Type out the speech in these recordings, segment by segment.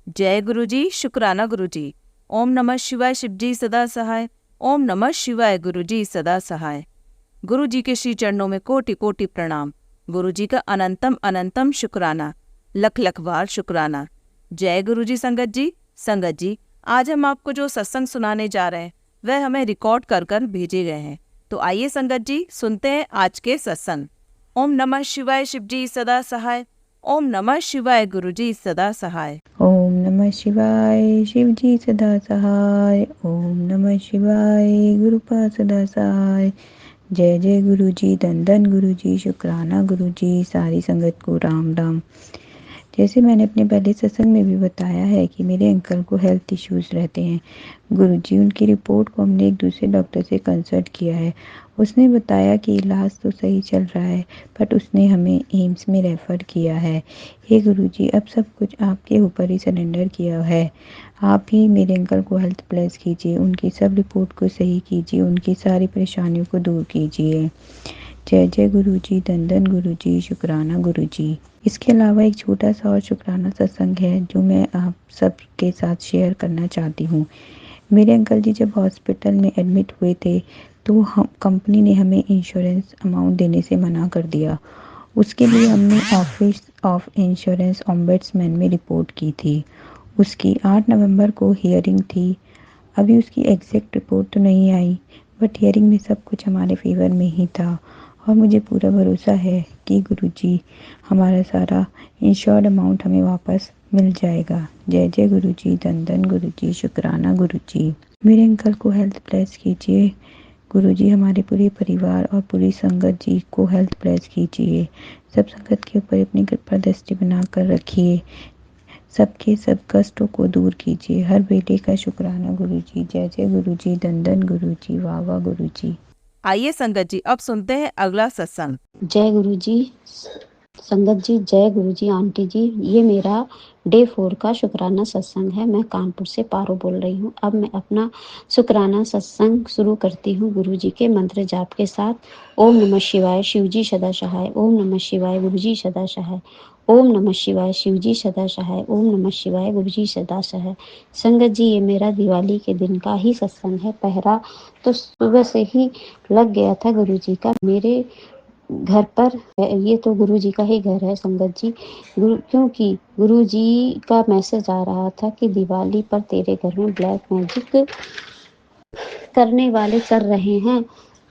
जय गुरु जी, शुक्राना गुरु जी। ओम नमः शिवाय, शिव जी सदा सहाय। ओम नमः शिवाय, गुरु जी सदा सहाय। गुरु जी के श्री चरणों में कोटि कोटि प्रणाम। गुरु जी का अनंतम अनंतम शुक्राना, लख लख बार शुक्राना। जय गुरु जी। संगत जी, आज हम आपको जो सत्संग सुनाने जा रहे हैं वह हमें रिकॉर्ड कर कर भेजे गए हैं। तो आइए संगत जी, सुनते हैं आज के सत्संग। ओम नमः शिवाय, शिव जी सदा सहाय। ओम नमः शिवाय, गुरु जी सदा सहाय। ओम नमः शिवाय, शिव जी सदा सहाय। ओम नमः शिवाय, गुरुपा सदा सहाय। जय जय गुरु जी, धन धन गुरु जी, शुक्राना गुरु जी। सारी संगत को राम राम। जैसे मैंने अपने पहले सत्संग में भी बताया है कि मेरे अंकल को हेल्थ इश्यूज रहते हैं। गुरुजी, उनकी रिपोर्ट को हमने एक दूसरे डॉक्टर से कंसल्ट किया है। उसने बताया कि इलाज तो सही चल रहा है, बट उसने हमें एम्स में रेफ़र किया है। हे गुरुजी, अब सब कुछ आपके ऊपर ही सरेंडर किया है। आप ही मेरे अंकल को हेल्थ ब्लेस कीजिए, उनकी सब रिपोर्ट को सही कीजिए, उनकी सारी परेशानियों को दूर कीजिए। जय जय गुरु जी, धन धन गुरु जी, शुक्राना गुरु जी। इसके अलावा एक छोटा सा और शुक्राना सत्संग है जो मैं आप सबके साथ शेयर करना चाहती हूँ। मेरे अंकल जी जब हॉस्पिटल में एडमिट हुए थे तो हम कंपनी ने हमें इंश्योरेंस अमाउंट देने से मना कर दिया। उसके लिए हमने ऑफिस ऑफ इंश्योरेंस ओम्बड्समैन में रिपोर्ट की थी। उसकी 8 नवंबर को हियरिंग थी। अभी उसकी एग्जैक्ट रिपोर्ट तो नहीं आई, बट हियरिंग में सब कुछ हमारे फेवर में ही था। और मुझे पूरा भरोसा है कि गुरुजी हमारा सारा इंश्योर्ड अमाउंट हमें वापस मिल जाएगा। जय जय गुरुजी, धन धन गुरुजी, शुक्राना गुरुजी। मेरे अंकल को हेल्थ ब्लेस कीजिए गुरुजी, हमारे पूरे परिवार और पूरी संगत जी को हेल्थ ब्लेस कीजिए। सब संगत के ऊपर अपनी कृपा दृष्टि बनाकर रखिए। सबके सब कष्टों को दूर कीजिए। हर बेटे का शुक्राना गुरुजी। जय जय गुरुजी, धन धन गुरुजी, वाह वाह गुरुजी। आइए संगत जी, अब सुनते हैं अगला सत्संग। जय गुरु जी संगत जी, जय गुरु जी आंटी जी। ये मेरा डे 4 का शुक्राना सत्संग है। मैं कानपुर से पारो बोल रही हूँ। अब मैं अपना शुक्राना सत्संग शुरू करती हूँ गुरु जी के मंत्र जाप के साथ। ओम नमः शिवाय, शिव जी सदा सहाय। ओम नमः शिवाय, गुरु जी सदा सहाय। ओम नमः शिवाय, शिव जी सदा सहाय। ओम नमः शिवाय, गुरु जी सदा सहाय। संगत जी, ये मेरा दिवाली के दिन का ही सत्संग है। पहरा तो सुबह से ही लग गया था गुरु जी का। मेरे घर पर ये तो गुरु जी का ही घर है संगत जी। क्योंकि गुरु जी का मैसेज आ रहा था कि दिवाली पर तेरे घर में ब्लैक मैजिक करने वाले चल रहे हैं।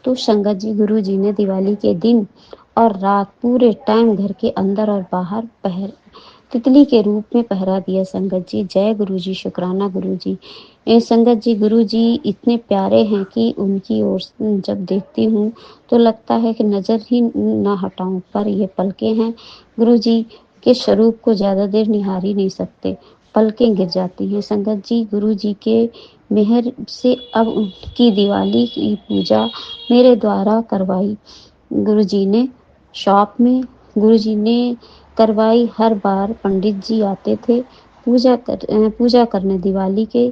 तो संगत जी, गुरु जी ने दिवाली के दिन और रात पूरे टाइम घर के अंदर और बाहर तितली के रूप में पहरा दिया। संगत जी, जय गुरु जी, शुक्राना गुरु जी। संगत जी, गुरु जी इतने प्यारे हैं कि उनकी ओर जब देखती हूँ तो लगता है कि नजर ही ना हटाऊं, पर ये पलकें हैं। गुरु जी के स्वरूप को ज्यादा देर निहार ही नहीं सकते, पलकें गिर जाती हैं। संगत जी, गुरु जी के मेहर से अब उनकी दिवाली की पूजा मेरे द्वारा करवाई गुरु जी ने। शॉप में गुरु जी ने करवाई। हर बार पंडित जी आते थे पूजा करने दिवाली के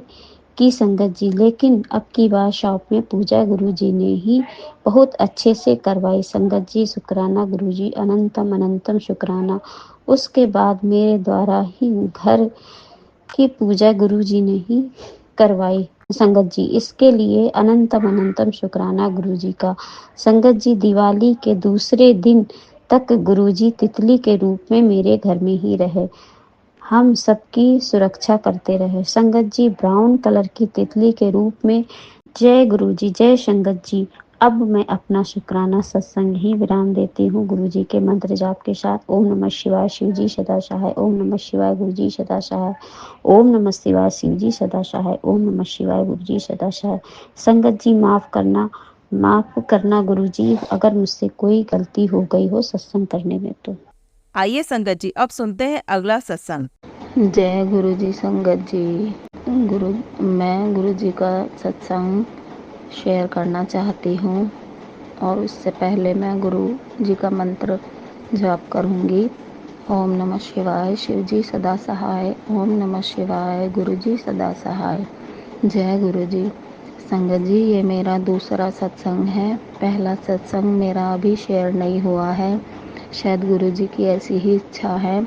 की संगत जी, लेकिन अब की बार शॉप में पूजा गुरु जी ने ही बहुत अच्छे से करवाई। संगत जी, शुक्राना गुरु जी, अनंतम अनंतम शुक्राना। उसके बाद मेरे द्वारा ही घर की पूजा गुरु जी ने ही करवाई। संगत जी, इसके लिए अनंतम अनंतम शुक्राना गुरु जी का। संगत जी, दिवाली के दूसरे दिन तक गुरु जी तितली के रूप में मेरे घर में ही रहे, हम सबकी सुरक्षा करते रहे। संगत जी, ब्राउन कलर की तितली के रूप में। जय गुरु जी, जय संगत जी। अब मैं अपना शुक्राना सत्संग ही विराम देती हूँ गुरु जी के मंत्र जाप के साथ। ओम नमः शिवाय, शिव जी सदा सहाय। ओम नमः शिवाय, गुरु जी सदा सहाय। ओम नमः शिवाय, शिव जी सदा सहाय। ओम नमः शिवाय, गुरु जी सदा सहाय। संगत जी, माफ करना गुरु जी, अगर मुझसे कोई गलती हो गई हो सत्संग करने में तो। आइए संगत जी, अब सुनते हैं अगला सत्संग। जय गुरु जी संगत जी। मैं गुरु जी का सत्संग शेयर करना चाहती हूँ और उससे पहले मैं गुरु जी का मंत्र जाप करूँगी। ओम नमः शिवाय, शिव जी सदा सहाय। ओम नमः शिवाय, गुरु जी सदा सहाय। जय गुरु जी। संगत जी, ये मेरा दूसरा सत्संग है। पहला सत्संग मेरा अभी शेयर नहीं हुआ है, शायद गुरु जी की ऐसी ही इच्छा है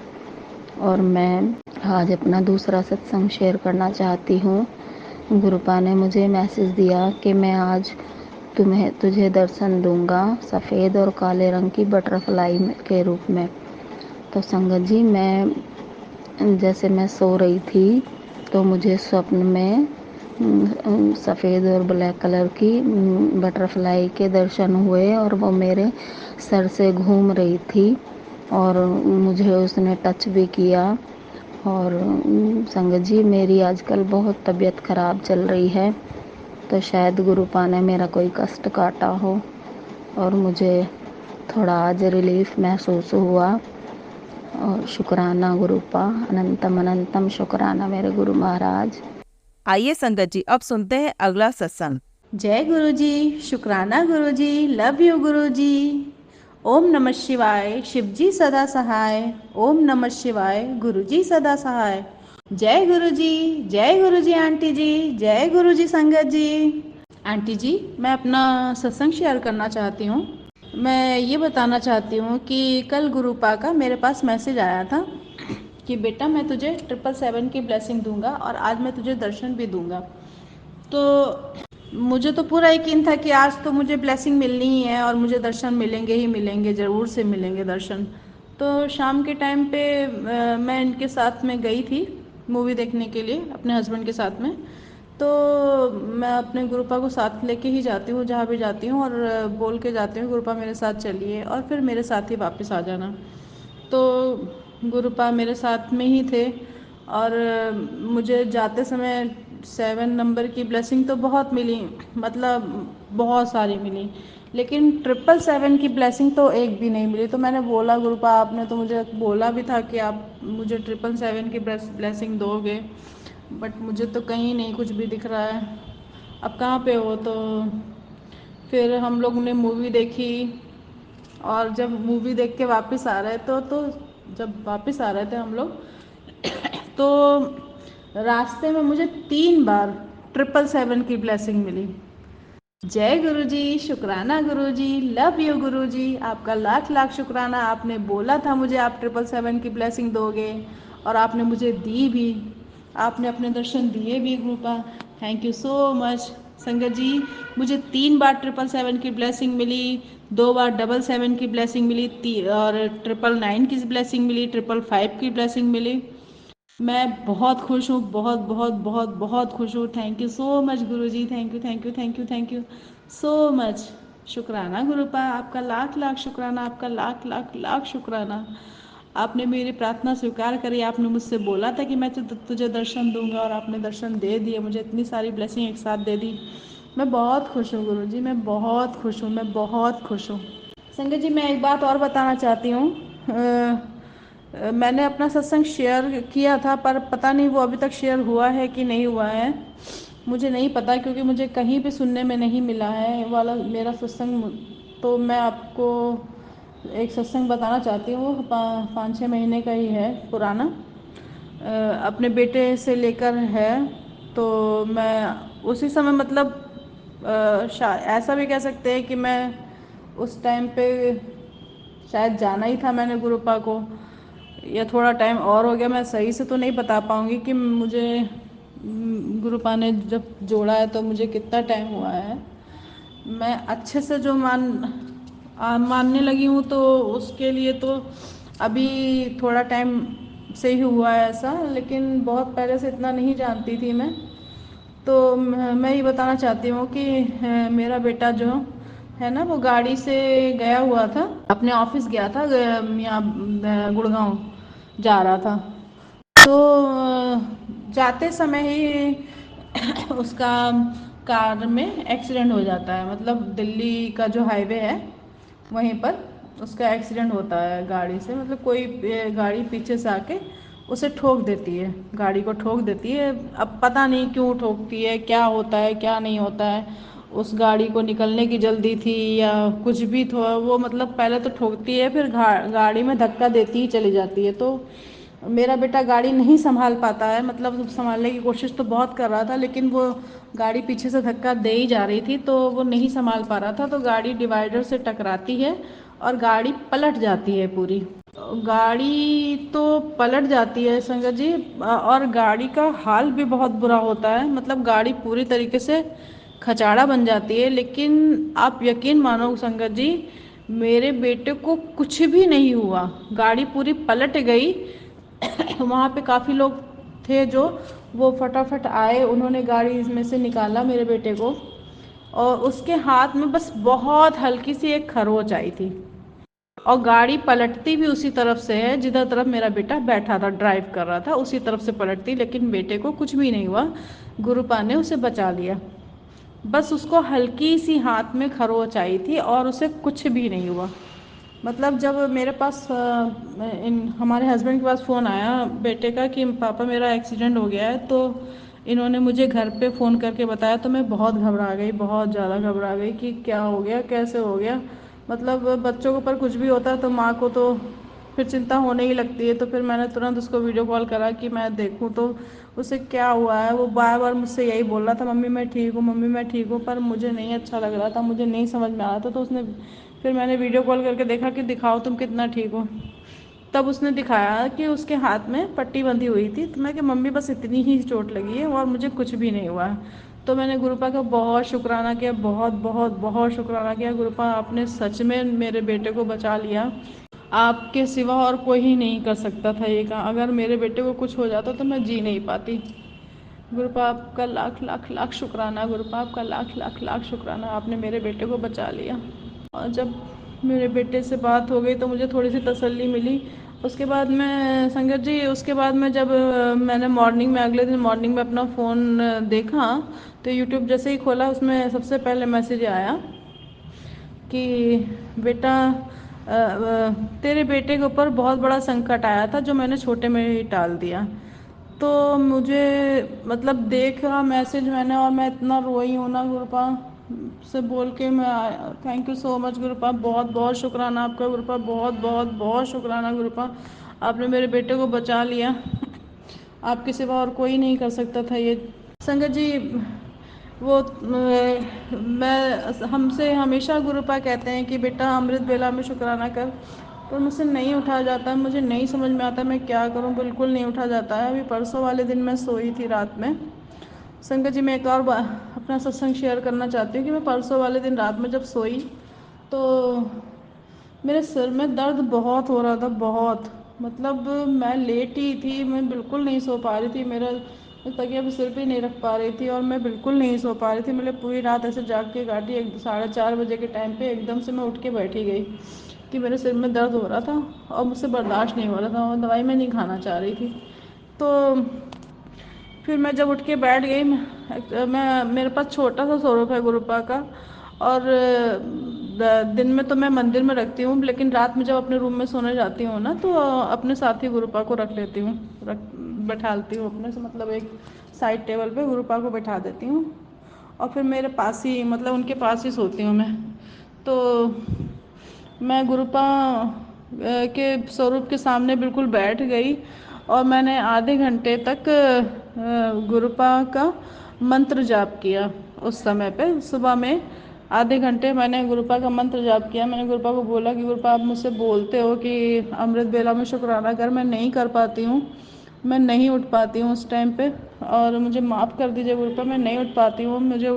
और मैं आज अपना दूसरा सत्संग शेयर करना चाहती हूँ। गुरुपा ने मुझे मैसेज दिया कि मैं आज तुझे दर्शन दूंगा सफ़ेद और काले रंग की बटरफ्लाई के रूप में। तो संगत जी, जैसे मैं सो रही थी तो मुझे स्वप्न में सफ़ेद और ब्लैक कलर की बटरफ्लाई के दर्शन हुए और वो मेरे सर से घूम रही थी और मुझे उसने टच भी किया। और संगत जी, मेरी आजकल बहुत तबीयत ख़राब चल रही है, तो शायद गुरुपा ने मेरा कोई कष्ट काटा हो और मुझे थोड़ा आज रिलीफ महसूस हुआ। और शुक्राना गुरुपा, अनंतम अनंतम शुक्राना मेरे गुरु महाराज। आइए संगत जी, अब सुनते हैं अगला सत्संग। जय गुरु जी, शुक्राना गुरु जी, लव यू गुरु जी। ओम नमः शिवाय, शिव जी सदा सहाय। ओम नमः शिवाय, गुरु जी सदा सहाय। जय गुरु जी आंटी जी, जय गुरु जी संगत जी। आंटी जी, मैं अपना सत्संग शेयर करना चाहती हूँ। मैं ये बताना चाहती हूँ कि कल गुरुपा का मेरे पास मैसेज आया था कि बेटा मैं तुझे 777 की ब्लेसिंग दूंगा और आज मैं तुझे दर्शन भी दूंगा। तो मुझे तो पूरा यकीन था कि आज तो मुझे ब्लेसिंग मिलनी ही है और मुझे दर्शन मिलेंगे ही मिलेंगे, ज़रूर से मिलेंगे दर्शन। तो शाम के टाइम पे मैं इनके साथ में गई थी मूवी देखने के लिए अपने हस्बैंड के साथ में। तो मैं अपने गुरुपा को साथ लेके ही जाती हूँ जहाँ भी जाती हूँ और बोल के जाती हूँ गुरुपा मेरे साथ चलिए और फिर मेरे साथ ही वापस आ जाना। तो गुरुपा मेरे साथ में ही थे और मुझे जाते समय 7 नंबर की ब्लेसिंग तो बहुत मिली, मतलब बहुत सारी मिली, लेकिन 777 की ब्लेसिंग तो एक भी नहीं मिली। तो मैंने बोला गुरुपा आपने तो मुझे बोला भी था कि आप मुझे 777 की ब्लेसिंग दोगे, बट मुझे तो कहीं नहीं कुछ भी दिख रहा है, अब कहाँ पे हो। तो फिर हम लोग ने मूवी देखी और जब मूवी देख के वापस आ रहे तो जब वापस आ रहे थे हम लोग तो रास्ते में मुझे 3 बार 777 की ब्लेसिंग मिली। जय गुरु जी, शुक्राना गुरु जी, लव यू गुरु जी, आपका लाख लाख शुक्राना। आपने बोला था मुझे आप 777 की ब्लेसिंग दोगे और आपने मुझे दी भी, आपने अपने दर्शन दिए भी गुरुपा, थैंक यू सो मच। संगत जी, मुझे 3 बार 777 की ब्लेसिंग मिली, 2 बार 777 की ब्लेसिंग मिली और 999 की ब्लेसिंग मिली, 555 की ब्लेसिंग मिली। मैं बहुत खुश हूँ, बहुत बहुत बहुत बहुत खुश हूँ। Thank you so much Guru ji, thank you thank you thank you thank you so much. शुक्राना गुरुपा, आपका लाख लाख शुक्राना, आपका लाख लाख लाख शुक्राना। आपने मेरी प्रार्थना स्वीकार करी, आपने मुझसे बोला था कि मैं तुझे दर्शन दूंगा और आपने दर्शन दे दिए, मुझे इतनी सारी ब्लेसिंग एक साथ दे दी। मैं बहुत खुश हूँ गुरु जी, मैं बहुत खुश हूँ, मैं बहुत खुश हूँ। संगत जी, मैं एक बात और बताना चाहती हूँ। मैंने अपना सत्संग शेयर किया था पर पता नहीं वो अभी तक शेयर हुआ है कि नहीं हुआ है, मुझे नहीं पता, क्योंकि मुझे कहीं भी सुनने में नहीं मिला है वाला मेरा सत्संग। तो मैं आपको एक सत्संग बताना चाहती हूँ, 5-6 महीने का ही है पुराना, अपने बेटे से लेकर है। तो मैं उसी समय मतलब ऐसा भी कह सकते हैं कि मैं उस टाइम पे शायद जाना ही था मैंने गुरुपा को, या थोड़ा टाइम और हो गया, मैं सही से तो नहीं बता पाऊँगी कि मुझे गुरुपा ने जब जोड़ा है तो मुझे कितना टाइम हुआ है। मैं अच्छे से जो मानने लगी हूँ तो उसके लिए तो अभी थोड़ा टाइम से ही हुआ है ऐसा, लेकिन बहुत पहले से इतना नहीं जानती थी मैं। तो मैं ये बताना चाहती हूँ कि मेरा बेटा जो है ना वो गाड़ी से गया हुआ था, अपने ऑफिस गया था, यहाँ गुड़गांव जा रहा था। तो जाते समय ही उसका कार में एक्सीडेंट हो जाता है, मतलब दिल्ली का जो हाईवे है वहीं पर उसका एक्सीडेंट होता है गाड़ी से, मतलब कोई गाड़ी पीछे से आके उसे ठोक देती है, गाड़ी को ठोक देती है। अब पता नहीं क्यों ठोकती है, क्या होता है क्या नहीं होता है, उस गाड़ी को निकलने की जल्दी थी या कुछ भी था, वो मतलब पहले तो ठोकती है फिर गाड़ी में धक्का देती ही चली जाती है। तो मेरा बेटा गाड़ी नहीं संभाल पाता है, मतलब संभालने की कोशिश तो बहुत कर रहा था, लेकिन वो गाड़ी पीछे से धक्का दे ही जा रही थी तो वो नहीं संभाल पा रहा था, तो गाड़ी डिवाइडर से टकराती है और गाड़ी पलट जाती है पूरी। गाड़ी तो पलट जाती है संगत जी, और गाड़ी का हाल भी बहुत बुरा होता है, मतलब गाड़ी पूरी तरीके से खचाड़ा बन जाती है। लेकिन आप यकीन मानो संगत जी, मेरे बेटे को कुछ भी नहीं हुआ, गाड़ी पूरी पलट गई। वहाँ पे काफ़ी लोग थे जो वो फटाफट आए, उन्होंने गाड़ी इसमें से निकाला मेरे बेटे को, और उसके हाथ में बस बहुत हल्की सी एक खरोच आई थी, और गाड़ी पलटती भी उसी तरफ से है जिधर तरफ मेरा बेटा बैठा था, ड्राइव कर रहा था, उसी तरफ से पलटती। लेकिन बेटे को कुछ भी नहीं हुआ, गुरुपा ने उसे बचा लिया। बस उसको हल्की सी हाथ में खरोच आई थी और उसे कुछ भी नहीं हुआ। मतलब जब मेरे पास हमारे हस्बैंड के पास फ़ोन आया बेटे का कि पापा मेरा एक्सीडेंट हो गया है, तो इन्होंने मुझे घर पे फ़ोन करके बताया, तो मैं बहुत घबरा गई, बहुत ज़्यादा घबरा गई कि क्या हो गया, कैसे हो गया। मतलब बच्चों के ऊपर कुछ भी होता है तो माँ को तो फिर चिंता होने ही लगती है। तो फिर मैंने तुरंत उसको वीडियो कॉल करा कि मैं देखूं तो उसे क्या हुआ है। वो बार बार मुझसे यही बोल रहा था, मम्मी मैं ठीक हूँ, मम्मी मैं ठीक हूँ, पर मुझे नहीं अच्छा लग रहा था, मुझे नहीं समझ में आ रहा था। तो उसने फिर मैंने वीडियो कॉल करके देखा कि दिखाओ तुम कितना ठीक हो। तब उसने दिखाया कि उसके हाथ में पट्टी बंधी हुई थी। तो मैं कि मम्मी बस इतनी ही चोट लगी है और मुझे कुछ भी नहीं हुआ है। तो मैंने गुरुपा का बहुत शुक्राना किया, बहुत बहुत बहुत शुक्राना किया। गुरुपा आपने सच में मेरे बेटे को बचा लिया, आपके सिवा और कोई ही नहीं कर सकता था ये काम। अगर मेरे बेटे को कुछ हो जाता तो मैं जी नहीं पाती। गुरुपा आपका लाख लाख लाख शुक्राना, गुरुपा आपका लाख लाख लाख शुक्राना, आपने मेरे बेटे को बचा लिया। और जब मेरे बेटे से बात हो गई तो मुझे थोड़ी सी तसल्ली मिली। उसके बाद मैं संगत जी, उसके बाद में जब मैंने मॉर्निंग में, अगले दिन मॉर्निंग में अपना फ़ोन देखा, तो यूट्यूब जैसे ही खोला उसमें सबसे पहले मैसेज आया कि बेटा तेरे बेटे के ऊपर बहुत बड़ा संकट आया था जो मैंने छोटे में ही टाल दिया। तो मुझे मतलब देखा मैसेज मैंने, और मैं इतना रोई हूँ ना गुरुपा से बोल के। मैं थैंक यू सो मच गुरुपा, बहुत बहुत शुक्राना आपका गुरुपा, बहुत बहुत बहुत शुक्राना गुरुपा, आपने मेरे बेटे को बचा लिया। आपके सिवा और कोई नहीं कर सकता था ये। संगत जी, वो मैं हमसे हमेशा गुरुपा कहते हैं कि बेटा अमृत बेला में शुक्राना कर, पर मुझसे नहीं उठा जाता है, मुझे नहीं समझ में आता मैं क्या करूं, बिल्कुल नहीं उठा जाता है। अभी परसों वाले दिन मैं सोई थी रात में। संगत जी, मैं एक और अपना सत्संग शेयर करना चाहती हूँ कि मैं परसों वाले दिन रात में जब सोई तो मेरे सिर में दर्द बहुत हो रहा था, बहुत। मतलब मैं लेटी थी, मैं बिल्कुल नहीं सो पा रही थी, मेरा तकिया भी सिर पे नहीं रख पा रही थी, और मैं बिल्कुल नहीं सो पा रही थी। मैंने पूरी रात ऐसे जाग के काटी। 4:30 बजे के टाइम पे एकदम से मैं उठ के बैठी गई कि मेरे सिर में दर्द हो रहा था और मुझसे बर्दाश्त नहीं हो रहा था, और दवाई मैं नहीं खाना चाह रही थी। तो फिर मैं जब उठ के बैठ गई, मैं मेरे पास छोटा सा स्वरूप है गुरुपा का, और दिन में तो मैं मंदिर में रखती हूँ, लेकिन रात में जब अपने रूम में सोने जाती हूँ ना, तो अपने साथ ही गुरुपा को रख लेती हूँ, बैठालती हूँ अपने से, मतलब एक साइड टेबल पे गुरुपा को बैठा देती हूँ, और फिर मेरे पास ही, मतलब उनके पास ही सोती हूँ मैं। तो मैं गुरुपा के स्वरूप के सामने बिल्कुल बैठ गई, और मैंने आधे घंटे तक गुरुपा का मंत्र जाप किया। उस समय पे सुबह में आधे घंटे मैंने गुरुपा का मंत्र जाप किया। मैंने गुरुपा को बोला कि गुरुपा आप मुझसे बोलते हो कि अमृत बेला में शुक्राना कर, मैं नहीं कर पाती हूँ, मैं नहीं उठ पाती हूँ उस टाइम पे, और मुझे माफ़ कर दीजिए गुरुपा, मैं नहीं उठ पाती हूँ, मुझे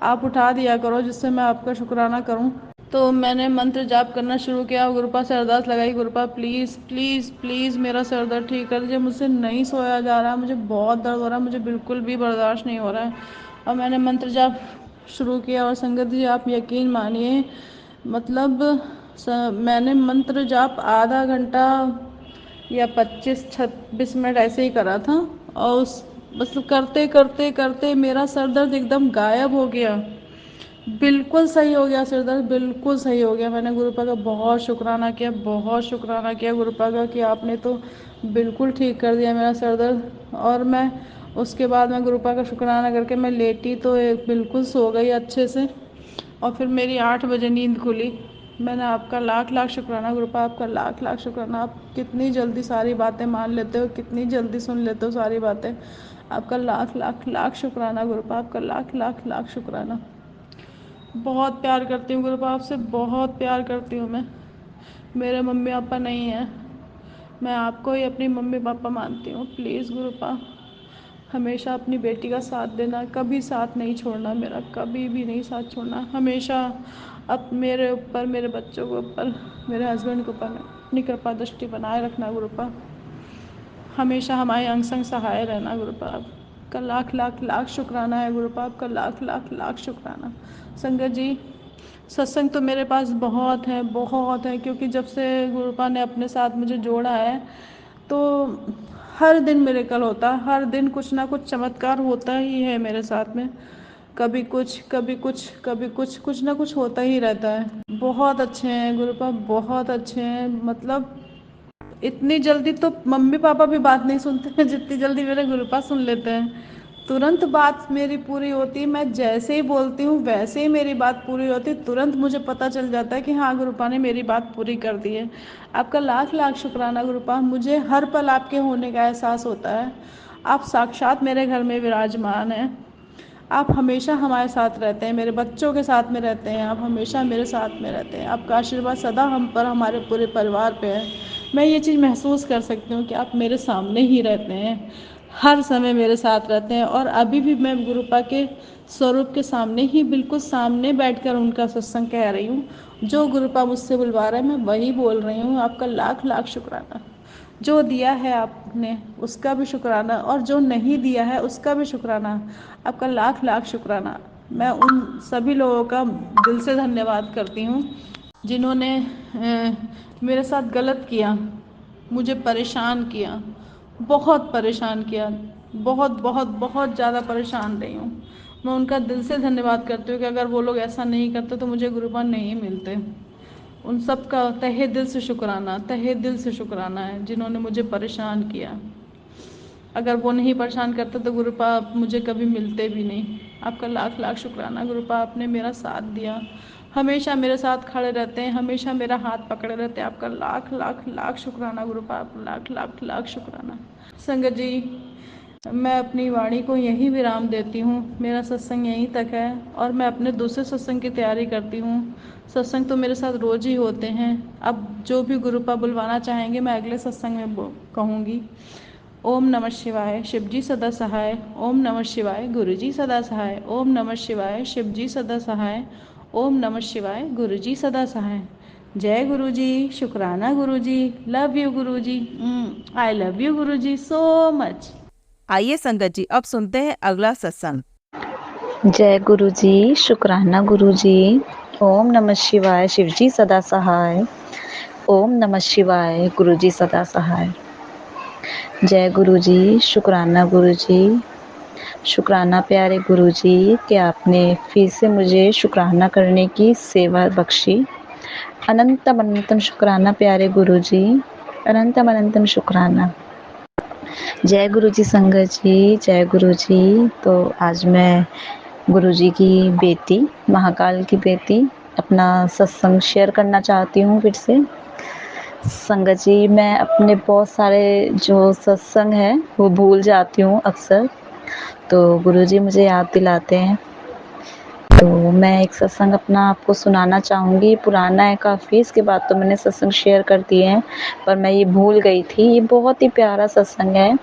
आप उठा दिया करो जिससे मैं आपका शुक्राना करूँ। तो मैंने मंत्र जाप करना शुरू किया, गुरुपा से अरदास लगाई, गुरुपा प्लीज़ प्लीज़ प्लीज़ मेरा सर दर्द ठीक कर दीजिए, मुझसे नहीं सोया जा रहा है, मुझे बहुत दर्द हो रहा है, मुझे बिल्कुल भी बर्दाश्त नहीं हो रहा है। और मैंने मंत्र जाप शुरू किया, और संगत जी आप यकीन मानिए, मतलब मैंने मंत्र जाप आधा घंटा या 25-26 मिनट ऐसे ही करा था, और उस बस करते करते करते मेरा सर दर्द एकदम गायब हो गया, बिल्कुल सही हो गया, सिर दर्द बिल्कुल सही हो गया। मैंने गुरुपा का बहुत शुक्राना किया, बहुत शुक्राना किया गुरुपा का कि आपने तो बिल्कुल ठीक कर दिया मेरा सर दर्द। और मैं उसके बाद मैं गुरुपा का शुक्राना करके मैं लेटी तो बिल्कुल सो गई अच्छे से, और फिर मेरी 8 बजे नींद खुली। मैंने आपका लाख लाख शुक्राना गुरुपा, आपका लाख लाख शुक्राना, आप कितनी जल्दी सारी बातें मान लेते हो, कितनी जल्दी सुन लेते हो सारी बातें, आपका लाख लाख लाख शुक्राना गुरुपा, आपका लाख लाख लाख शुक्राना। बहुत प्यार करती हूँ गुरुपा आपसे, बहुत प्यार करती हूँ मैं। मेरे मम्मी पापा नहीं हैं, मैं आपको ही अपनी मम्मी पापा मानती हूँ। प्लीज़ गुरुपा हमेशा अपनी बेटी का साथ देना, कभी साथ नहीं छोड़ना मेरा, कभी भी नहीं साथ छोड़ना। हमेशा अब मेरे ऊपर, मेरे बच्चों के ऊपर, मेरे हस्बैंड के ऊपर अपनी कृपा दृष्टि बनाए रखना गुरुपा। हमेशा हमारे अंग संग सहाय रहना गुरुपा। आपका लाख लाख लाख शुक्राना है गुरुपा, आपका लाख लाख लाख शुक्राना। संगत जी, सत्संग तो मेरे पास बहुत है, बहुत है, क्योंकि जब से गुरुपा ने अपने साथ मुझे जोड़ा है तो हर दिन मिरेकल होता है, हर दिन कुछ ना कुछ चमत्कार होता ही है मेरे साथ में। कभी कुछ, कभी कुछ, कभी कुछ, कुछ ना कुछ होता ही रहता है। बहुत अच्छे हैं गुरुपा, बहुत अच्छे हैं। मतलब इतनी जल्दी तो मम्मी पापा भी बात नहीं सुनते हैं जितनी जल्दी मेरे गुरुपा सुन लेते हैं। तुरंत बात मेरी पूरी होती है, मैं जैसे ही बोलती हूँ वैसे ही मेरी बात पूरी होती है। तुरंत मुझे पता चल जाता है कि हाँ गुरुपा ने मेरी बात पूरी कर दी है। आपका लाख लाख शुक्राना गुरुपा। मुझे हर पल आपके होने का एहसास होता है। आप साक्षात मेरे घर में विराजमान हैं। आप हमेशा हमारे साथ रहते हैं, मेरे बच्चों के साथ में रहते हैं, आप हमेशा मेरे साथ में रहते हैं। आपका आशीर्वाद सदा हम पर, हमारे पूरे परिवार पे है। मैं ये चीज़ महसूस कर सकती हूँ कि आप मेरे सामने ही रहते हैं, हर समय मेरे साथ रहते हैं। और अभी भी मैं गुरुपा के स्वरूप के सामने ही, बिल्कुल सामने बैठकर उनका सत्संग कह रही हूँ। जो गुरुपा मुझसे बुलवा रहे हैं मैं वही बोल रही हूँ। आपका लाख लाख शुक्राना। जो दिया है आपने उसका भी शुक्राना, और जो नहीं दिया है उसका भी शुक्राना। आपका लाख लाख शुक्राना। मैं उन सभी लोगों का दिल से धन्यवाद करती हूँ जिन्होंने मेरे साथ गलत किया, मुझे परेशान किया, बहुत परेशान किया, बहुत बहुत बहुत ज़्यादा परेशान रही हूँ। मैं उनका दिल से धन्यवाद करती हूँ कि अगर वो लोग ऐसा नहीं करते तो मुझे गुरुपान नहीं मिलते। उन सब का तहे दिल से शुक्राना, तहे दिल से शुक्राना है जिन्होंने मुझे परेशान किया। अगर वो नहीं परेशान करते तो गुरुपा मुझे कभी मिलते भी नहीं। आपका लाख लाख शुक्राना गुरुपा, आपने मेरा साथ दिया, हमेशा मेरे साथ खड़े रहते हैं, हमेशा मेरा हाथ पकड़े रहते हैं। आपका लाख लाख लाख शुक्राना गुरुपा, आपका लाख लाख लाख शुक्राना। संगत जी, मैं अपनी वाणी को यहीं विराम देती हूँ। मेरा सत्संग यहीं तक है और मैं अपने दूसरे सत्संग की तैयारी करती हूँ। सत्संग तो मेरे साथ रोज ही होते हैं। अब जो भी गुरुपा बुलवाना चाहेंगे मैं अगले सत्संग में कहूँगी। ओम नमः शिवाय, शिवजी सदा सहाय। ओम नमः शिवाय, गुरुजी सदा सहाय। ओम नमः शिवाय, शिवजी सदा सहाय। ओम नमः शिवाय, गुरुजी सदा सहाय। जय गुरुजी, शुक्राना Guruji, love you Guruji, I love you Guruji so much. आइए संगत जी, अब सुनते हैं अगला सत्संग। जय गुरु जी, शुक्राना गुरु जी। ओम नमः शिवाय, शिवजी सदा सहाय। ओम नमः शिवाय, गुरुजी सदा सहाय। जय गुरु जी, शुक्राना गुरु जी। शुक्राना प्यारे गुरु जी कि आपने फिर से मुझे शुक्राना करने की सेवा बख्शी। अनंतम अनंतम शुक्राना प्यारे गुरु जी, अनंतम अनंतम शुक्राना। जय गुरु जी संगत जी, जय गुरु जी। तो आज मैं गुरु जी की बेटी, महाकाल की बेटी, अपना सत्संग शेयर करना चाहती हूँ फिर से। संगत जी, मैं अपने बहुत सारे जो सत्संग है वो भूल जाती हूँ अक्सर, तो गुरु जी मुझे याद दिलाते हैं। तो मैं एक सत्संग अपना आपको सुनाना चाहूँगी। पुराना है काफ़ी, इसके बाद तो मैंने सत्संग शेयर कर दिए हैं, पर मैं ये भूल गई थी। ये बहुत ही प्यारा सत्संग है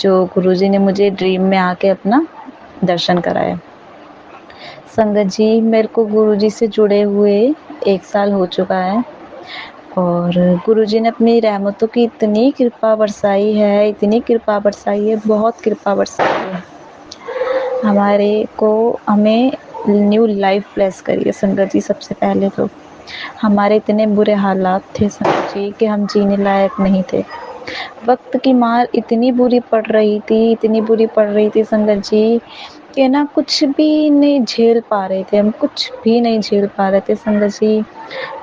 जो गुरुजी ने मुझे ड्रीम में आके अपना दर्शन कराया। संगत जी, मेरे को गुरुजी से जुड़े हुए 1 साल हो चुका है और गुरुजी ने अपनी रहमतों की इतनी कृपा बरसाई है, इतनी कृपा बरसाई है, बहुत कृपा बरसाई है। हमें न्यू लाइफ ब्लेस करी है संगत जी। सबसे पहले तो हमारे इतने बुरे हालात थे संगत जी कि हम जीने लायक नहीं थे। वक्त की मार इतनी बुरी पड़ रही थी, इतनी बुरी पड़ रही थी संगत जी कि ना कुछ भी नहीं झेल पा रहे थे हम, कुछ भी नहीं झेल पा रहे थे संगत जी।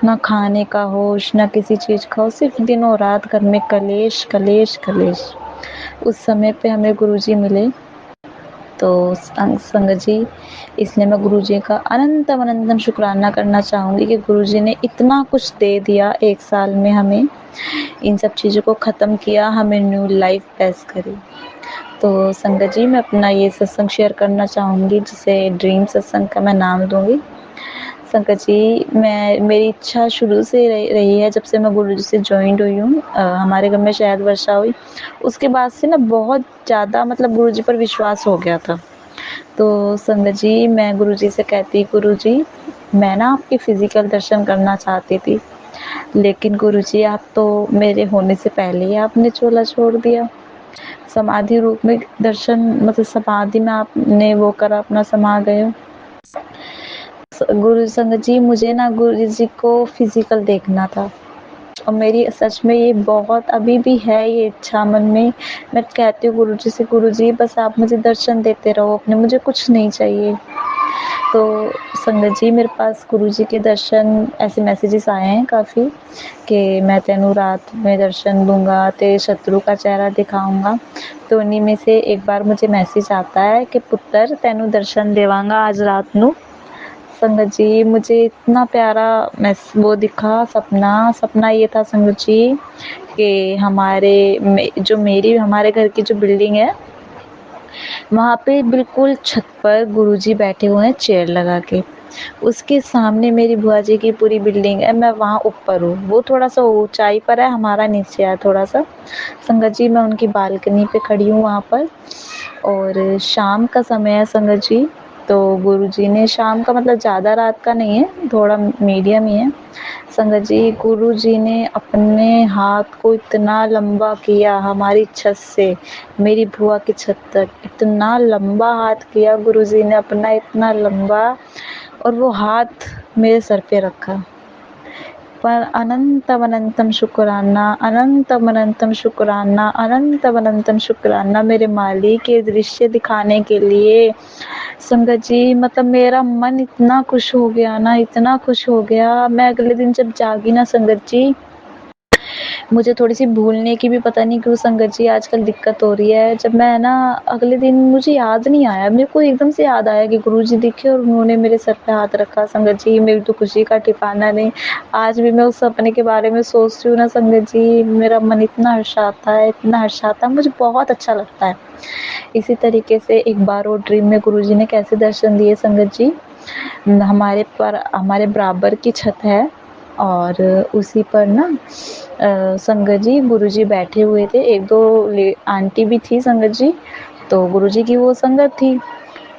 ना खाने का होश, ना किसी चीज़ का होश, सिर्फ दिनों रात घर में कलेश कलेश कलेश। उस समय पे हमें गुरुजी मिले। तो संगत जी, इसलिए मैं गुरुजी का अनंतम अनंतम शुक्राना करना चाहूँगी कि गुरुजी ने इतना कुछ दे दिया 1 साल में हमें, इन सब चीज़ों को ख़त्म किया, हमें न्यू लाइफ पेश करी। तो संगत जी, मैं अपना ये सत्संग शेयर करना चाहूँगी जिसे ड्रीम सत्संग का मैं नाम दूँगी। संगत जी, मेरी इच्छा शुरू से रही है जब से मैं गुरुजी से जॉइंट हुई हूँ। हमारे घर में शायद वर्षा हुई, उसके बाद से ना बहुत ज़्यादा मतलब गुरुजी पर विश्वास हो गया था। तो संगत जी, मैं गुरुजी से कहती, गुरुजी मैं ना आपके फिज़िकल दर्शन करना चाहती थी, लेकिन गुरुजी आप तो मेरे होने से पहले ही आपने चोला छोड़ दिया। समाधि रूप में दर्शन मतलब समाधि में आपने वो करा, अपना समा गए हो। गुरु संगत जी, मुझे ना गुरु जी को फिजिकल देखना था, और मेरी सच में ये बहुत अभी भी है ये इच्छा मन में। मैं कहती हूँ गुरु जी से, गुरु जी बस आप मुझे दर्शन देते रहो अपने, मुझे कुछ नहीं चाहिए। तो संगत जी, मेरे पास गुरु जी के दर्शन ऐसे मैसेजेस आए हैं काफ़ी कि मैं तेनू रात में दर्शन दूंगा, तेरे शत्रु का चेहरा दिखाऊंगा। तो उन्हीं में से एक बार मुझे मैसेज आता है कि पुत्र तेनू दर्शन देवांगा आज रात नू। संगत जी, मुझे इतना प्यारा वो दिखा सपना ये था संगत जी कि हमारे घर की जो बिल्डिंग है, वहाँ पे बिल्कुल छत पर गुरुजी बैठे हुए हैं चेयर लगा के। उसके सामने मेरी बुआ जी की पूरी बिल्डिंग है, मैं वहाँ ऊपर हूँ, वो थोड़ा सा ऊंचाई पर है, हमारा नीचे है थोड़ा सा। संगत जी, मैं उनकी बालकनी पे खड़ी हूँ वहाँ पर, और शाम का समय है संगत जी। तो गुरुजी ने, शाम का मतलब ज़्यादा रात का नहीं है, थोड़ा मीडियम ही है संगत जी। गुरुजी ने अपने हाथ को इतना लंबा किया हमारी छत से मेरी बुआ की छत तक, इतना लंबा हाथ किया गुरुजी ने अपना, इतना लंबा, और वो हाथ मेरे सर पे रखा। पर अनंतम अनंतम शुक्राना, अनंतम अनंतम शुक्राना, अनंतम अनंतम शुक्राना मेरे मालिक के दृश्य दिखाने के लिए। संगत जी, मतलब मेरा मन इतना खुश हो गया ना, इतना खुश हो गया। मैं अगले दिन जब जागी ना संगत जी, मुझे थोड़ी-सी भूलने की भी पता नहीं क्यों संगत जी आजकल दिक्कत हो रही है। जब मैं ना अगले दिन, मुझे याद नहीं आया, मेरे को एकदम से याद आया कि गुरुजी दिखे और उन्होंने मेरे सर पे हाथ रखा। संगत जी, मेरी तो खुशी का ठिकाना नहीं। आज भी मैं उस सपने के बारे में सोचती हूँ ना संगत जी, मेरा मन इतना हर्षाता है, इतना हर्षाता है, मुझे बहुत अच्छा लगता है। इसी तरीके से एक बार और ड्रीम में गुरुजी ने कैसे दर्शन दिए संगत जी, हमारे बराबर की छत है, और उसी पर ना संगत जी गुरुजी बैठे हुए थे, एक दो आंटी भी थी संगत जी, तो गुरुजी की वो संगत थी।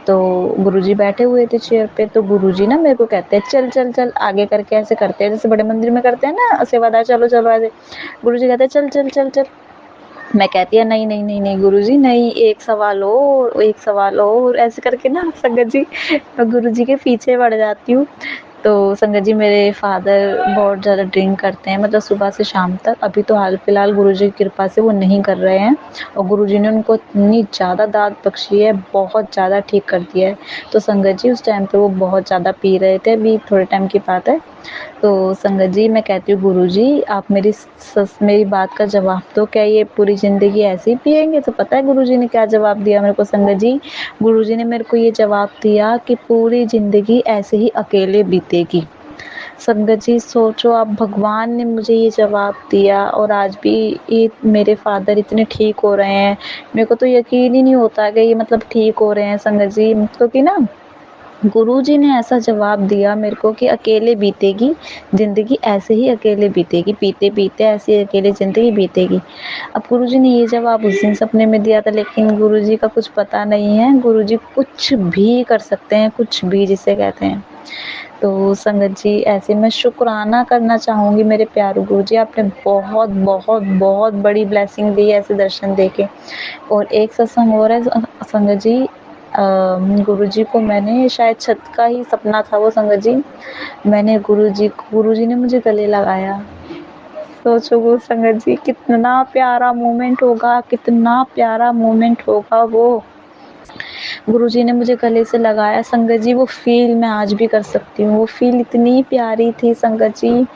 तो गुरुजी बैठे हुए थे चेयर पे, तो गुरुजी ना मेरे को कहते हैं चल चल चल, आगे करके ऐसे करते हैं जैसे बड़े मंदिर में करते हैं ना सेवादार, चलो चलो ऐसे। गुरुजी कहते हैं चल चल चल चल। मैं कहती है नहीं नहीं नहीं नहीं गुरुजी नहीं, एक सवाल और, एक सवाल और, ऐसे करके ना संगत जी मैं गुरुजी के पीछे बढ़ जाती हूँ। तो संगत जी, मेरे फादर बहुत ज़्यादा ड्रिंक करते हैं, मतलब सुबह से शाम तक। अभी तो हाल फिलहाल गुरुजी की कृपा से वो नहीं कर रहे हैं, और गुरुजी ने उनको इतनी ज़्यादा दाद बख्शी है, बहुत ज़्यादा ठीक कर दिया है। तो संगत जी, उस टाइम पे वो बहुत ज़्यादा पी रहे थे, अभी थोड़े टाइम की बात है। तो संगत जी, मैं कहती हूँ गुरुजी आप मेरी बात का जवाब दो, क्या ये पूरी ज़िंदगी ऐसे ही पिएंगे? तो पता है गुरुजी ने क्या जवाब दिया मेरे को संगत जी? गुरुजी ने मेरे को ये जवाब दिया कि पूरी ज़िंदगी ऐसे ही अकेले बीतेगी। संगत जी, सोचो आप, भगवान ने मुझे ये जवाब दिया, और आज भी ये मेरे फादर इतने ठीक हो रहे हैं। मेरे को तो यकीन ही नहीं होता कि ये मतलब ठीक हो रहे हैं संगत जी, क्योंकि ना गुरुजी ने ऐसा जवाब दिया मेरे को कि अकेले बीतेगी ज़िंदगी, ऐसे ही अकेले बीतेगी, पीते पीते ऐसे ही अकेले ज़िंदगी बीतेगी। अब गुरुजी ने ये जवाब उस दिन सपने में दिया था, लेकिन गुरुजी का कुछ पता नहीं है, गुरुजी कुछ भी कर सकते हैं, कुछ भी जिसे कहते हैं। तो संगत जी, ऐसे मैं शुक्राना करना चाहूँगी मेरे प्यारे गुरुजी, आपने बहुत बहुत बहुत बड़ी ब्लेसिंग दी है ऐसे दर्शन देके। और एक सत्संग और है संगत जी, गुरुजी को मैंने शायद छत का ही सपना था वो संगत जी, मैंने गुरुजी ने मुझे गले लगाया। सोचो वो संगत जी, कितना प्यारा मोमेंट होगा, कितना प्यारा मोमेंट होगा वो। गुरुजी ने मुझे गले से लगाया संगत जी, वो फील मैं आज भी कर सकती हूँ, वो फील इतनी प्यारी थी संगत जी,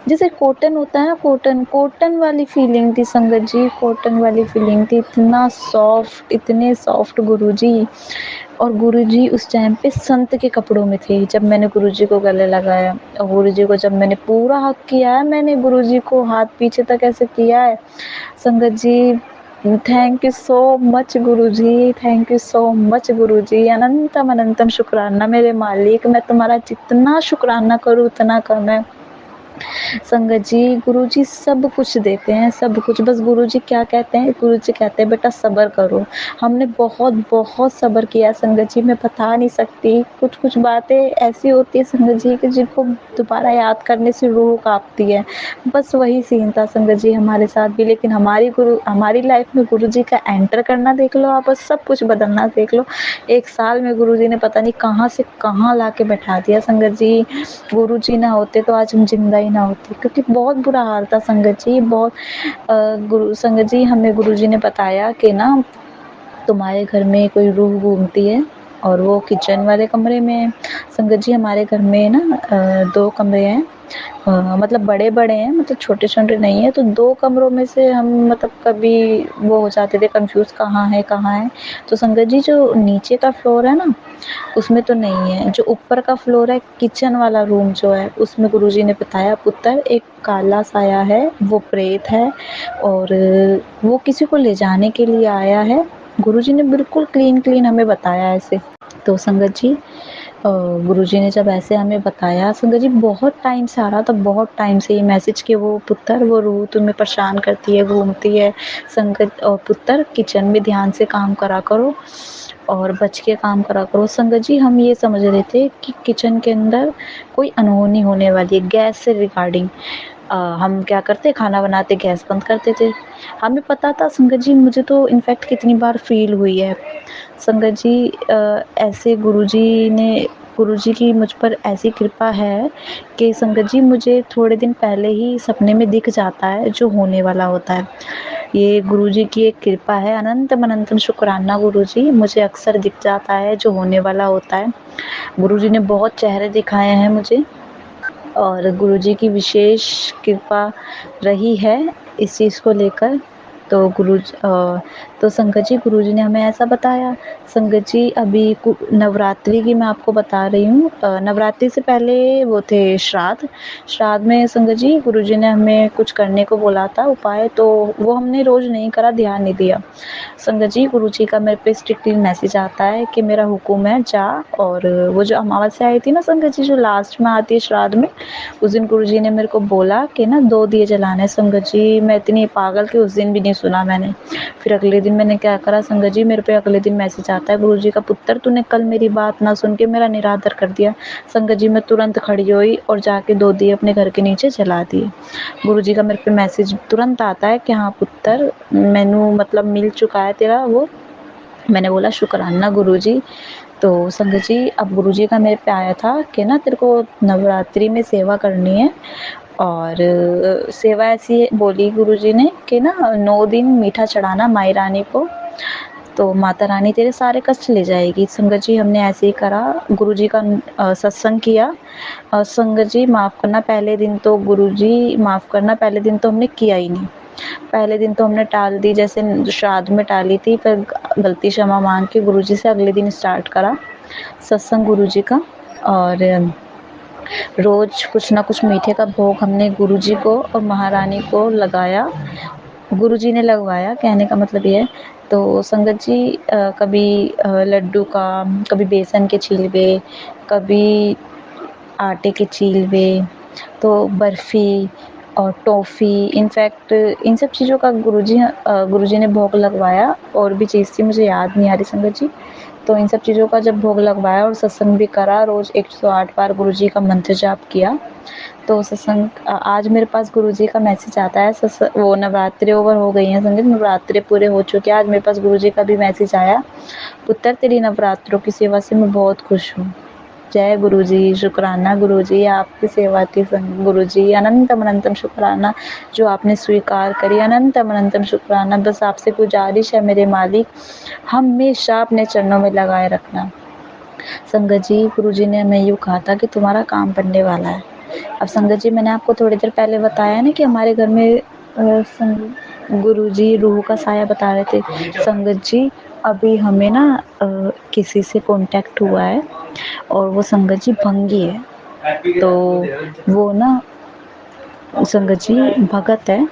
जैसे कॉटन होता है ना, कॉटन कॉटन वाली फीलिंग थी संगत जी, कॉटन वाली फीलिंग थी, इतना सॉफ्ट, इतने सॉफ्ट गुरुजी। और गुरुजी उस टाइम पे संत के कपड़ों में थे जब मैंने गुरुजी को गले लगाया, और गुरुजी को जब मैंने पूरा हक किया है, मैंने गुरुजी को हाथ पीछे तक ऐसे किया है संगत जी, thank you so much Guruji, thank you so much Guruji. अनंतम अनंतम शुक्राना मेरे मालिक, मैं तुम्हारा जितना शुक्राना करूँ उतना कम है। संगत जी, गुरुजी सब कुछ देते हैं, सब कुछ। बस गुरुजी क्या कहते हैं, गुरुजी कहते हैं बेटा सब्र करो। हमने बहुत बहुत सब्र किया संगत जी, मैं बता नहीं सकती। कुछ कुछ बातें ऐसी होती है संगत जी कि जिनको दोबारा याद करने से रूह कांपती है। बस वही सीन था संगत जी हमारे साथ भी। लेकिन हमारी लाइफ में गुरुजी का एंटर करना देख लो आप, बस सब कुछ बदलना देख लो। 1 साल में गुरुजी ने पता नहीं कहाँ से कहाँ लाके बैठा दिया संगत जी। गुरुजी ना होते तो आज हम जिंदा ही ना होते, क्योंकि बहुत बुरा हाल था संगत जी, बहुत। गुरु संगत जी हमें गुरुजी ने बताया कि ना तुम्हारे घर में कोई रूह घूमती है और वो किचन वाले कमरे में है। संगत जी हमारे घर में ना 2 कमरे हैं, मतलब बड़े-बड़े हैं, मतलब छोटे-छोटे नहीं है। तो 2 कमरों में से हम मतलब कभी वो हो जाते थे कन्फ्यूज़ कहाँ है, कहाँ है। तो संगत जी जो नीचे का फ्लोर है ना, उसमें तो नहीं है। जो ऊपर का फ्लोर है, किचन वाला रूम जो है, उसमें गुरुजी ने बताया पुत्र एक काला साया है, वो प्रेत है और वो किसी को ले जाने के लिए आया है। गुरुजी ने बिल्कुल क्लीन हमें बताया ऐसे। तो संगत जी गुरुजी ने जब ऐसे हमें बताया, संगत जी बहुत टाइम से आ रहा था, बहुत टाइम से ये मैसेज कि वो पुत्र वो रूह तुम्हें परेशान करती है, घूमती है। संगत और पुत्र किचन में ध्यान से काम करा करो और बच के काम करा करो। संगत जी हम ये समझ रहे थे कि किचन के अंदर कोई अनहोनी होने वाली है गैस से रिगार्डिंग। हम क्या करते, खाना बनाते गैस बंद करते थे। हमें पता था संगत जी, मुझे तो इनफैक्ट कितनी बार फील हुई है संगत जी। ऐसे गुरुजी की मुझ पर ऐसी कृपा है कि संगत जी मुझे थोड़े दिन पहले ही सपने में दिख जाता है जो होने वाला होता है। ये गुरुजी की एक कृपा है। अनंतम अनंतम शुक्राना गुरुजी, मुझे अक्सर दिख जाता है जो होने वाला होता है। गुरुजी ने बहुत चेहरे दिखाए हैं मुझे और गुरुजी की विशेष कृपा रही है इस चीज़ को लेकर। तो तो संगत जी गुरुजी ने हमें ऐसा बताया। संगत जी अभी नवरात्रि की मैं आपको बता रही हूँ। नवरात्रि से पहले वो थे श्राद्ध। श्राद्ध में संगत जी गुरुजी ने हमें कुछ करने को बोला था उपाय, तो वो हमने रोज़ नहीं करा, ध्यान नहीं दिया। संगत जी गुरुजी का मेरे पे स्ट्रिक्टली मैसेज आता है कि मेरा हुक्म है जा। और वो जो अमावस्या आई थी ना संगत जी, जो लास्ट में आती है श्राद्ध में, उस दिन गुरुजी ने मेरे को बोला कि ना 2 दिए जलाने। संगत जी मैं इतनी पागल कि उस दिन भी नहीं सुना मैंने। फिर अगले दिन मैंने क्या करा संगत जी, मेरे पे अगले दिन मैसेज आता है गुरुजी का, पुत्र तूने कल मेरी बात ना सुन के मेरा निरादर कर दिया। संगत जी मैं तुरंत खड़ी हुई और जाके 2 दिए अपने घर के नीचे जला दिए। गुरुजी का मेरे पे मैसेज तुरंत आता है कि हाँ पुत्र मैनू मतलब मिल चुका है तेरा वो। मैंने बोला शुक्राना गुरुजी। तो संगत जी अब गुरुजी का मेरे पे आया था कि ना तेरे को नवरात्रि में सेवा करनी है। और सेवा ऐसी बोली गुरुजी ने कि ना 9 दिन मीठा चढ़ाना माई रानी को, तो माता रानी तेरे सारे कष्ट ले जाएगी। संगत जी हमने ऐसे ही करा, गुरुजी का सत्संग किया। संगत जी माफ़ करना पहले दिन तो गुरुजी माफ़ करना पहले दिन तो हमने किया ही नहीं। पहले दिन तो हमने टाल दी, जैसे श्राद्ध में टाली थी, फिर गलती क्षमा मांग के गुरुजी से अगले दिन स्टार्ट करा सत्संग गुरुजी का। और रोज़ कुछ ना कुछ मीठे का भोग हमने गुरुजी को और महारानी को लगाया, गुरुजी ने लगवाया, कहने का मतलब ये है। तो संगत जी कभी लड्डू का, कभी बेसन के छिलके, कभी आटे के चीलवे, तो बर्फ़ी और टॉफ़ी, इनफैक्ट इन सब चीज़ों का गुरुजी ने भोग लगवाया। और भी चीज़ थी मुझे याद नहीं आ रही संगत जी। तो इन सब चीज़ों का जब भोग लगवाया और सत्संग भी करा, रोज़ 108 बार गुरुजी का मंत्र जाप किया। तो सत्संग आज मेरे पास गुरुजी का मैसेज आता है। वो नवरात्रि ओवर हो गई हैं संगत, नवरात्रि पूरे हो चुके हैं। आज मेरे पास गुरुजी का भी मैसेज आया, पुत्र तेरी नवरात्रों की सेवा से मैं बहुत खुश हूँ। जय गुरुजी, शुक्राना गुरुजी, आपकी सेवा थी गुरुजी। अनंतम अनंतम शुक्राना जो आपने स्वीकार करी, अनंतम अनंतम शुक्राना। बस आपसे गुजारिश है मेरे मालिक, हमेशा अपने चरणों में लगाए रखना। संगत जी गुरुजी ने हमें यूँ कहा था कि तुम्हारा काम बनने वाला है। अब संगत जी मैंने आपको थोड़ी देर पहले बताया ना कि हमारे घर में गुरुजी रूह का साया बता रहे थे। संगत जी अभी हमें ना किसी से कांटेक्ट हुआ है और वो संगत जी भंगी है। तो वो ना संगत जी भगत है,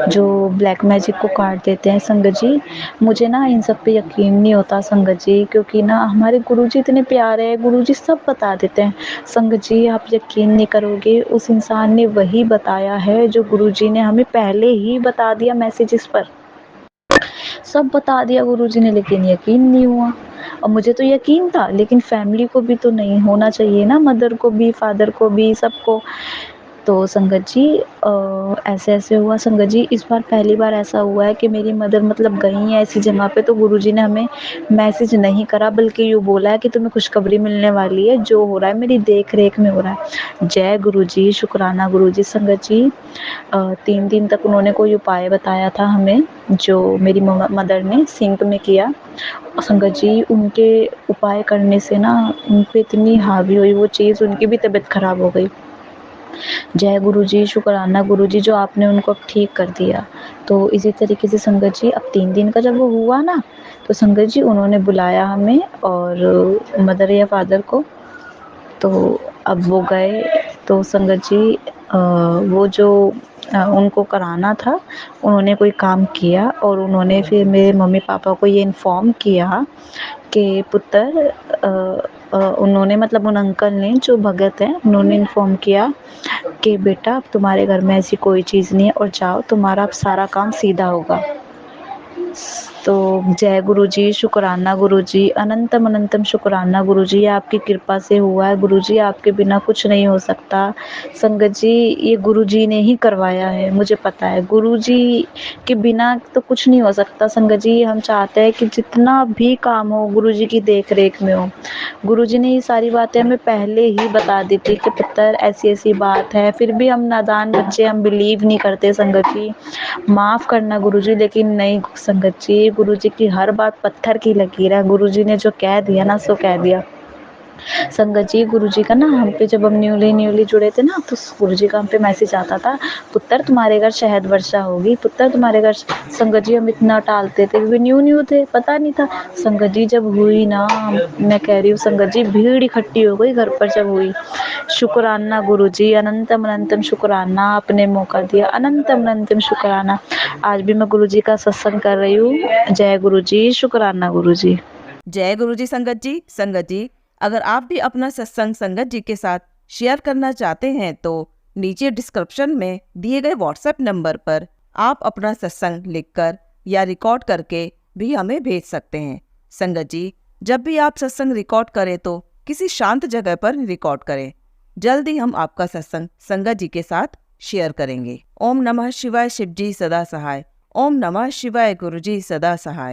जो ब्लैक मैजिक को काट देते हैं संगत जी। मुझे ना इन सब पे यकीन नहीं होता संगत जी, क्योंकि ना हमारे गुरुजी इतने प्यारे हैं, गुरुजी सब बता देते हैं। संगत जी आप यकीन नहीं करोगे, उस इंसान ने वही बताया है जो गुरुजी ने हमें पहले ही बता दिया मैसेजेस पर, सब बता दिया गुरुजी ने, लेकिन यकीन नहीं हुआ। और मुझे तो यकीन था, लेकिन फैमिली को भी तो नहीं होना चाहिए ना, मदर को भी, फादर को भी, सबको। तो संगत जी ऐसे ऐसे हुआ संगत जी। इस बार पहली बार ऐसा हुआ है कि मेरी मदर मतलब गई है ऐसी जगह पे, तो गुरुजी ने हमें मैसेज नहीं करा, बल्कि यूँ बोला है कि तुम्हें खुशखबरी मिलने वाली है, जो हो रहा है मेरी देख रेख में हो रहा है। जय गुरुजी, शुक्राना गुरुजी। संगत जी 3 दिन तक उन्होंने कोई उपाय बताया था हमें, जो मेरी मदर ने सिंक में किया। संगत जी उनके उपाय करने से ना उन पे इतनी हावी हुई वो चीज़, उनकी भी तबीयत खराब हो गई। जय गुरुजी, शुक्राना गुरुजी जो आपने उनको अब ठीक कर दिया। तो इसी तरीके से संगत जी अब 3 दिन का जब वो हुआ ना, तो संगत जी उन्होंने बुलाया हमें और मदर या फादर को। तो अब वो गए, तो संगत जी वो जो उनको कराना था, उन्होंने कोई काम किया और उन्होंने फिर मेरे मम्मी पापा को ये इन्फॉर्म किया कि पुत्र उन्होंने मतलब उन अंकल ने जो भगत हैं, उन्होंने इन्फॉर्म किया कि बेटा अब तुम्हारे घर में ऐसी कोई चीज़ नहीं है और जाओ, तुम्हारा अब सारा काम सीधा होगा। तो जय गुरुजी, शुक्राना गुरुजी, अनंतम अनंतम शुक्राना गुरुजी, ये आपकी कृपा से हुआ है गुरुजी, आपके बिना कुछ नहीं हो सकता। संगत जी ये गुरुजी ने ही करवाया है, मुझे पता है गुरुजी के बिना तो कुछ नहीं हो सकता। संगत जी हम चाहते हैं कि जितना भी काम हो गुरुजी की देख रेख में हो। गुरुजी ने ये सारी बातें हमें पहले ही बता दी थी कि पुत्र ऐसी ऐसी बात है, फिर भी हम नादान बच्चे, हम बिलीव नहीं करते संगत जी, माफ़ करना गुरुजी। लेकिन नहीं संगत जी, गुरुजी की हर बात पत्थर की लकीर है, गुरुजी ने जो कह दिया ना सो कह दिया। संगत जी गुरुजी का ना हम पे जब हम न्यूली जुड़े थे ना, तो गुरुजी का हम पे मैसेज आता था, पुत्र तुम्हारे घर शहद वर्षा होगी, पुत्र तुम्हारे घर। संगत जी हम इतना टालते थे क्योंकि न्यू थे, पता नहीं था। संगत जी जब हुई ना, मैं कह रही हूँ संगत जी भीड़ इकट्ठी हो गई घर पर जब हुई। शुक्राना गुरुजी, अनंतम अनंतम शुक्राना, आपने मौका दिया, अनंतम अनंतम शुक्राना। आज भी मैं गुरुजी का सत्संग कर रही हूँ। जय गुरुजी, शुक्राना गुरुजी। जय गुरुजी संगत जी। संगत जी अगर आप भी अपना सत्संग संगत जी के साथ शेयर करना चाहते हैं तो नीचे डिस्क्रिप्शन में दिए गए व्हाट्सएप नंबर पर आप अपना सत्संग लिखकर या रिकॉर्ड करके भी हमें भेज सकते हैं। संगत जी जब भी आप सत्संग रिकॉर्ड करें तो किसी शांत जगह पर रिकॉर्ड करें। जल्दी हम आपका सत्संग संगत जी के साथ शेयर करेंगे। ओम नमः शिवाय, शिव जी सदा सहाय। ओम नमः शिवाय, गुरुजी सदा सहाय।